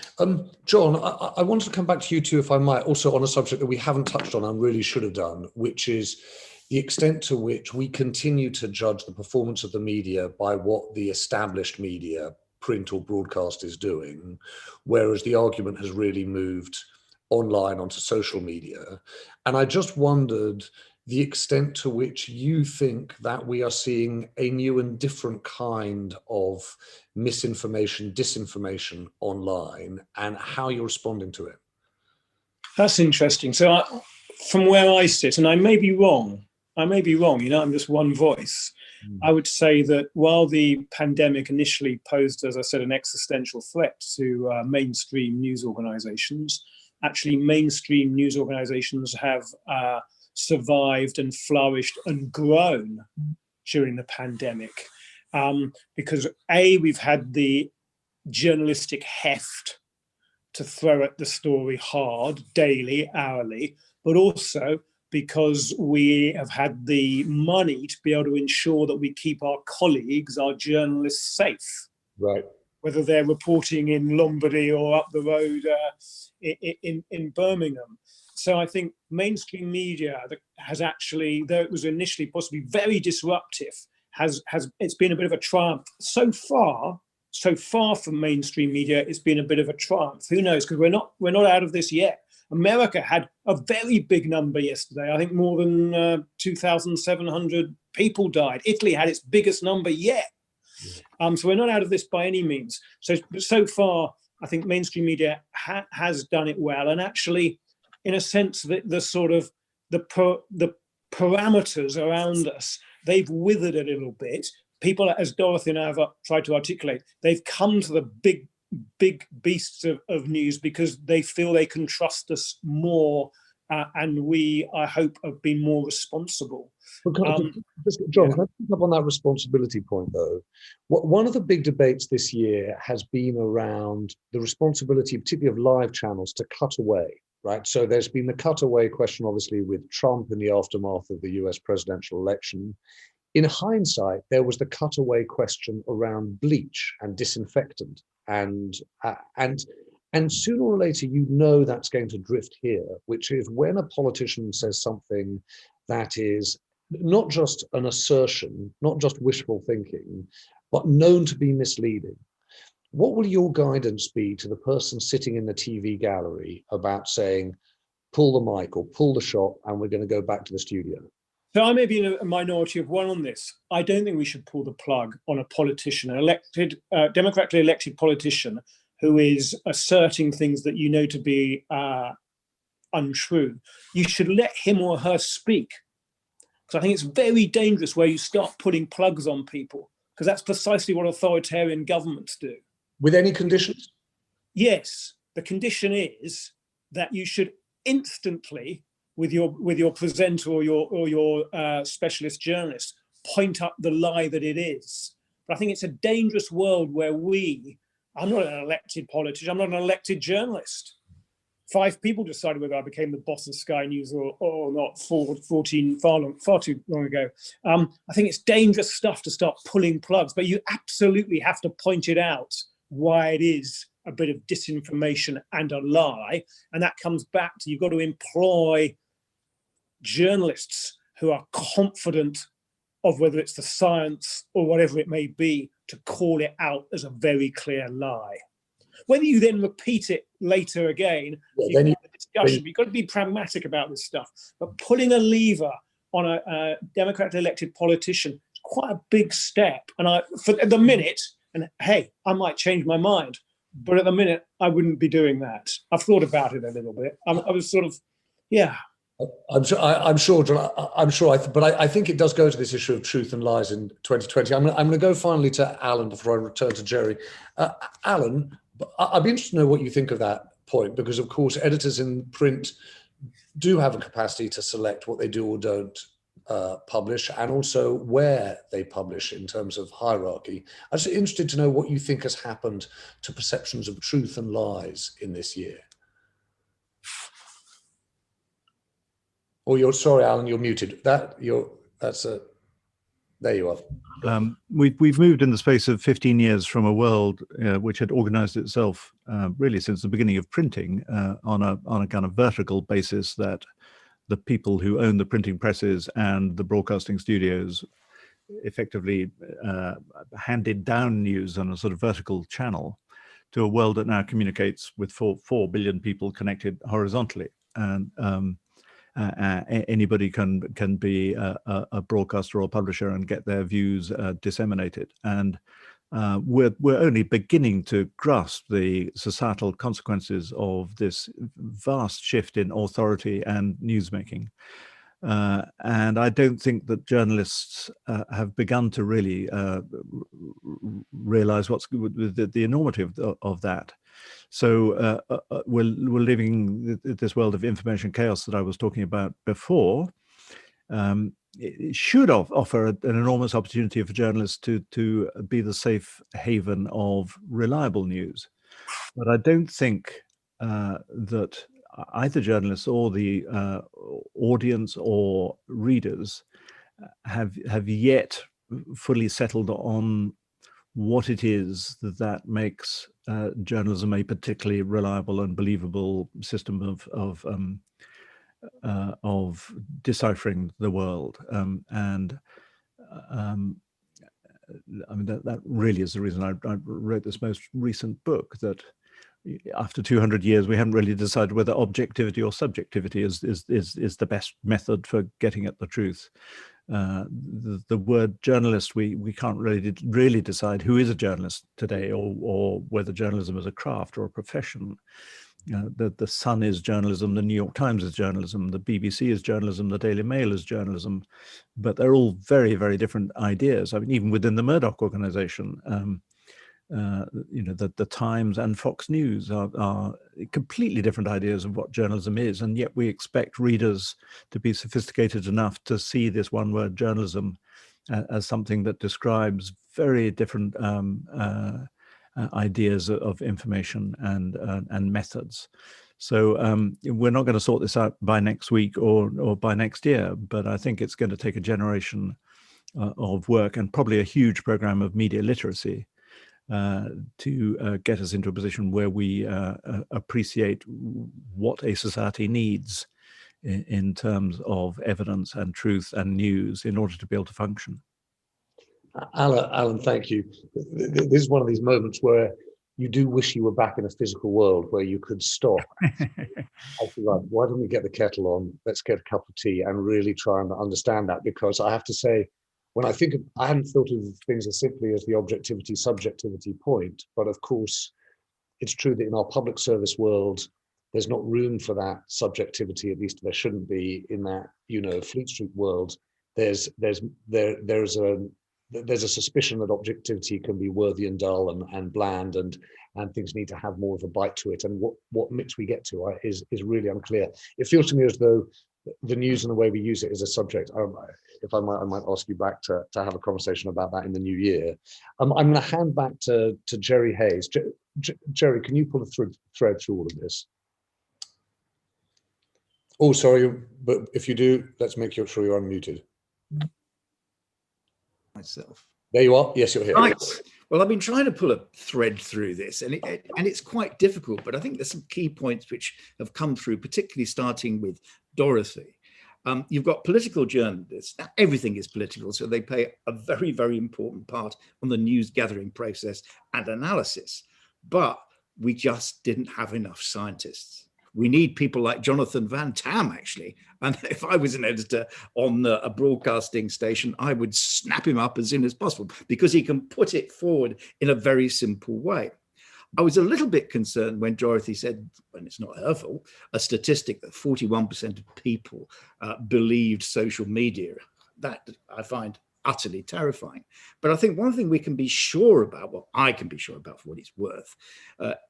John, I wanted to come back to you too, if I might, also on a subject that we haven't touched on and really should have done, which is the extent to which we continue to judge the performance of the media by what the established media, print or broadcast, is doing, whereas the argument has really moved online onto social media. And I just wondered the extent to which you think that we are seeing a new and different kind of misinformation, disinformation online, and how you're responding to it. That's interesting. So from where I sit, and I may be wrong, you know, I'm just one voice. I would say that while the pandemic initially posed, as I said, an existential threat to mainstream news organizations, actually mainstream news organizations have survived and flourished and grown during the pandemic. Because we've had the journalistic heft to throw at the story hard, daily, hourly, but also because we have had the money to be able to ensure that we keep our colleagues, our journalists, safe. Right. Whether they're reporting in Lombardy or up the road in Birmingham. So I think mainstream media has actually, though it was initially possibly very disruptive, it's been a bit of a triumph. So far from mainstream media, it's been a bit of a triumph. Who knows? Because we're not out of this yet. America had a very big number yesterday. I think more than 2,700 people died. Italy had its biggest number yet. So we're not out of this by any means. So far, I think mainstream media has done it well. And actually, in a sense, the sort of the parameters around us, they've withered a little bit. People, as Dorothy and I have tried to articulate, they've come to the big beasts of news because they feel they can trust us more, and we, I hope, have been more responsible. John, can I pick up on that responsibility point, though? One of the big debates this year has been around the responsibility, particularly of live channels, to cut away, right? So there's been the cutaway question, obviously, with Trump in the aftermath of the US presidential election. In hindsight, there was the cutaway question around bleach and disinfectant. And sooner or later, you know that's going to drift here, which is when a politician says something that is not just an assertion, not just wishful thinking, but known to be misleading. What will your guidance be to the person sitting in the TV gallery about saying, pull the mic or pull the shot and we're going to go back to the studio? So I may be in a minority of one on this. I don't think we should pull the plug on a politician, an elected, democratically elected politician who is asserting things that you know to be untrue. You should let him or her speak. Because I think it's very dangerous where you start putting plugs on people, because that's precisely what authoritarian governments do. With any conditions? Yes, the condition is that you should instantly, with your presenter or your specialist journalist, point up the lie that it is. But I think it's a dangerous world where I'm not an elected politician, I'm not an elected journalist. 5 people decided whether I became the boss of Sky News or not, far too long ago. I think it's dangerous stuff to start pulling plugs, but you absolutely have to point it out why it is a bit of disinformation and a lie. And that comes back to, you've got to employ journalists who are confident of whether it's the science or whatever it may be, to call it out as a very clear lie. Whether you then repeat it later again, you can have a discussion. You've got to be pragmatic about this stuff. But pulling a lever on a democratically elected politician is quite a big step. And for the minute, and hey, I might change my mind, but at the minute, I wouldn't be doing that. I've thought about it a little bit. I was sort of, yeah. I'm sure, but I think it does go to this issue of truth and lies in 2020. I'm going to go finally to Alan before I return to Jerry. Alan, I'd be interested to know what you think of that point, because of course editors in print do have a capacity to select what they do or don't publish, and also where they publish in terms of hierarchy. I'm just interested to know what you think has happened to perceptions of truth and lies in this year. Or sorry, Alan, you're muted. There you are. We've moved in the space of 15 years from a world which had organized itself really since the beginning of printing on a kind of vertical basis, that the people who own the printing presses and the broadcasting studios effectively handed down news on a sort of vertical channel, to a world that now communicates with 4 billion people connected horizontally. And anybody can be a broadcaster or publisher and get their views disseminated. And we're only beginning to grasp the societal consequences of this vast shift in authority and newsmaking. And I don't think that journalists have begun to really realize what's the enormity of that. So we're living this world of information chaos that I was talking about before. It should offer an enormous opportunity for journalists to be the safe haven of reliable news. But I don't think that either journalists or the audience or readers have yet fully settled on what it is that makes journalism a particularly reliable and believable system of deciphering the world. I mean, that really is the reason I wrote this most recent book, that after 200 years, we haven't really decided whether objectivity or subjectivity is the best method for getting at the truth. The word journalist, we can't really decide who is a journalist today, or whether journalism is a craft or a profession. The Sun is journalism, the New York Times is journalism, the BBC is journalism, the Daily Mail is journalism, but they're all very, very different ideas. I mean, even within the Murdoch organization, the Times and Fox News are completely different ideas of what journalism is, and yet we expect readers to be sophisticated enough to see this one word journalism as something that describes very different ideas of information and methods. So we're not going to sort this out by next week or by next year, but I think it's going to take a generation of work and probably a huge program of media literacy to get us into a position where we appreciate what a society needs in terms of evidence and truth and news in order to be able to function. Alan, thank you. This is one of these moments where you do wish you were back in a physical world where you could stop. Actually, like, why don't we get the kettle on? Let's get a cup of tea and really try and understand that. Because I have to say, when I think of, I hadn't thought of things as simply as the objectivity subjectivity point, but of course, it's true that in our public service world, there's not room for that subjectivity. At least there shouldn't be in that, Fleet Street world. There's a suspicion that objectivity can be worthy and dull and bland, and things need to have more of a bite to it. And what mix we get to is really unclear. It feels to me as though the news and the way we use it is a subject. If I might ask you back to have a conversation about that in the new year. I'm going to hand back to Jerry Hayes. Jerry, can you pull a thread through all of this? Oh, sorry, but if you do, let's make sure you're unmuted. Myself. There you are. Yes, you're here. Right. Well, I've been trying to pull a thread through this, and it's quite difficult, but I think there's some key points which have come through, particularly starting with Dorothy. You've got political journalists. Now, everything is political, so they play a very, very important part on the news gathering process and analysis. But we just didn't have enough scientists. We need people like Jonathan Van Tam, actually. And if I was an editor on a broadcasting station, I would snap him up as soon as possible because he can put it forward in a very simple way. I was a little bit concerned when Dorothy said, and it's not her fault, a statistic that 41% of people believed social media. That I find utterly terrifying. But I think one thing we can be sure about, well, I can be sure about for what it's worth,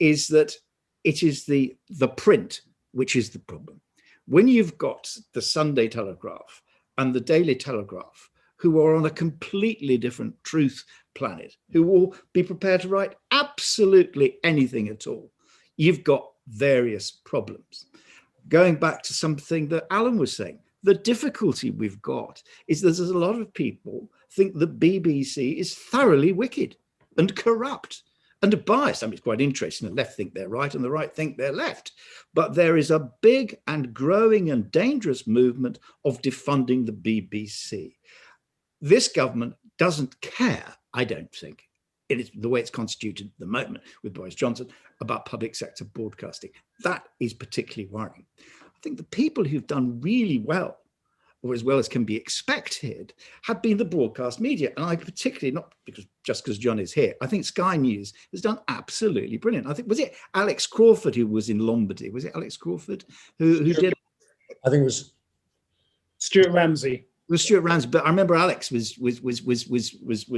is that it is the print which is the problem. When you've got the Sunday Telegraph and the Daily Telegraph, who are on a completely different truth planet, who will be prepared to write absolutely anything at all, you've got various problems. Going back to something that Alan was saying, the difficulty we've got is there's a lot of people think the BBC is thoroughly wicked and corrupt and biased. I mean, it's quite interesting. The left think they're right and the right think they're left. But there is a big and growing and dangerous movement of defunding the BBC. This government doesn't care, I don't think, it is the way it's constituted at the moment with Boris Johnson, about public sector broadcasting. That is particularly worrying. I think the people who've done really well, or as well as can be expected, have been the broadcast media. And I particularly, not just because John is here, I think Sky News has done absolutely brilliant. I think, was it Alex Crawford who was in Lombardy? Was it Alex Crawford who did? I think it was Stuart Ramsey. It was Stuart Ramsey, but I remember Alex was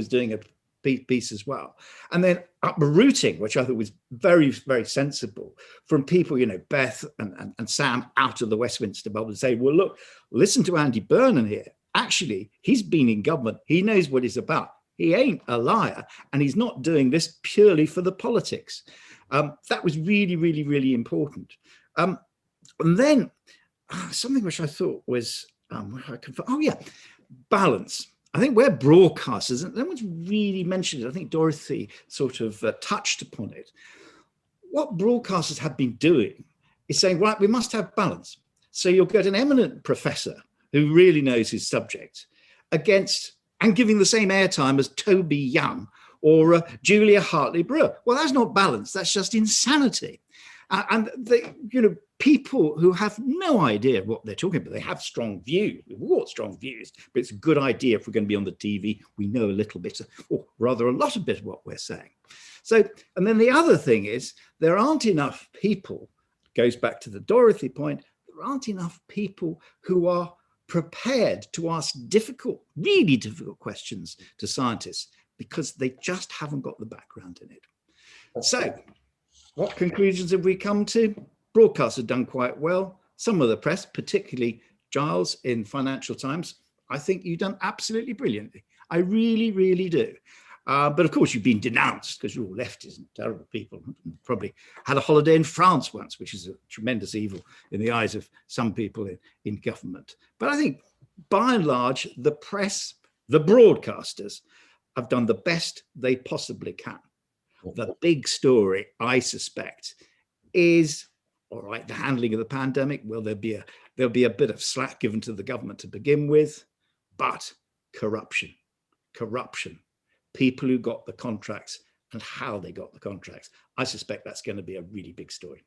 doing a piece as well. And then uprooting, which I thought was very, very sensible, from people, Beth and Sam out of the Westminster bubble, and say, well, look, listen to Andy Burnham here. Actually, he's been in government. He knows what it's about. He ain't a liar, and he's not doing this purely for the politics. That was really, really, really important. And then something which I thought was, balance. I think we're broadcasters, and no one's really mentioned it. I think Dorothy sort of touched upon it. What broadcasters have been doing is saying, right, we must have balance. So you'll get an eminent professor who really knows his subject against and giving the same airtime as Toby Young or Julia Hartley-Brewer. Well, that's not balance. That's just insanity. And people who have no idea what they're talking about, they have strong views. We've all got strong views, but it's a good idea if we're going to be on the TV, we know a little bit, or rather a lot of bit of what we're saying. So, and then the other thing is, there aren't enough people, goes back to the Dorothy point, there aren't enough people who are prepared to ask difficult, really difficult questions to scientists because they just haven't got the background in it. So, what conclusions have we come to? Broadcasts have done quite well. Some of the press, particularly Giles in Financial Times, I think you've done absolutely brilliantly. I really, really do. But of course, you've been denounced because you're all leftists and terrible people. Probably had a holiday in France once, which is a tremendous evil in the eyes of some people in government. But I think, by and large, the press, the broadcasters, have done the best they possibly can. The big story, I suspect, is, all right, the handling of the pandemic. Well, there'll be a bit of slack given to the government to begin with, but corruption. People who got the contracts and how they got the contracts. I suspect that's going to be a really big story.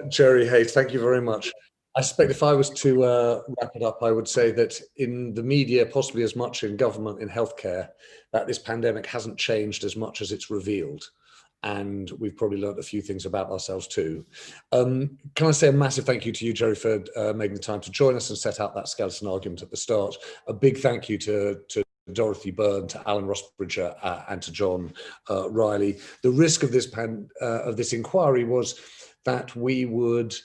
Jerry Hayes, thank you very much. I suspect if I was to wrap it up, I would say that in the media, possibly as much in government, in healthcare, that this pandemic hasn't changed as much as it's revealed. And we've probably learned a few things about ourselves too. Can I say a massive thank you to you, Jerry, for making the time to join us and set out that skeleton argument at the start. A big thank you to Dorothy Byrne, to Alan Rossbridger, and to John Riley. The risk of this inquiry was that we would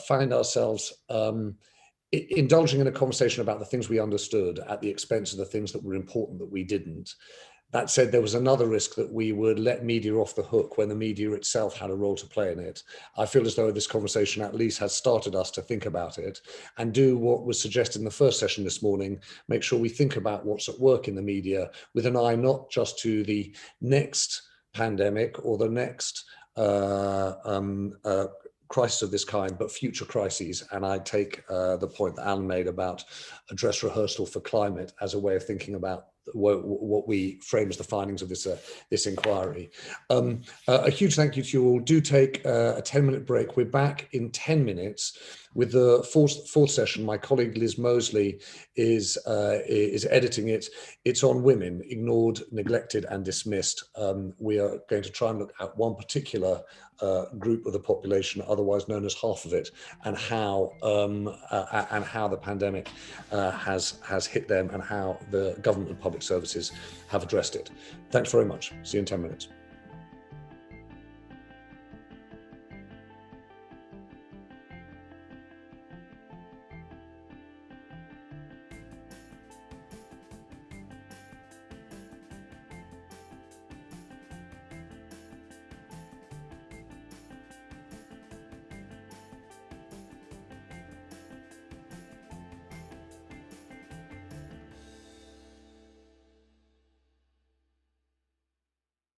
find ourselves indulging in a conversation about the things we understood at the expense of the things that were important that we didn't. That said, there was another risk that we would let media off the hook when the media itself had a role to play in it. I feel as though this conversation at least has started us to think about it and do what was suggested in the first session this morning, make sure we think about what's at work in the media with an eye not just to the next pandemic or the next crisis of this kind, but future crises. And I take the point that Alan made about a dress rehearsal for climate as a way of thinking about what we frame as the findings of this inquiry. A huge thank you to you all. Do take a 10-minute break. We're back in 10 minutes with the fourth session. My colleague Liz Mosley is editing it. It's on women, ignored, neglected, and dismissed. We are going to try and look at one particular group of the population, otherwise known as half of it, and how the pandemic has hit them, and how the government and public services have addressed it. Thanks very much. See you in 10 minutes.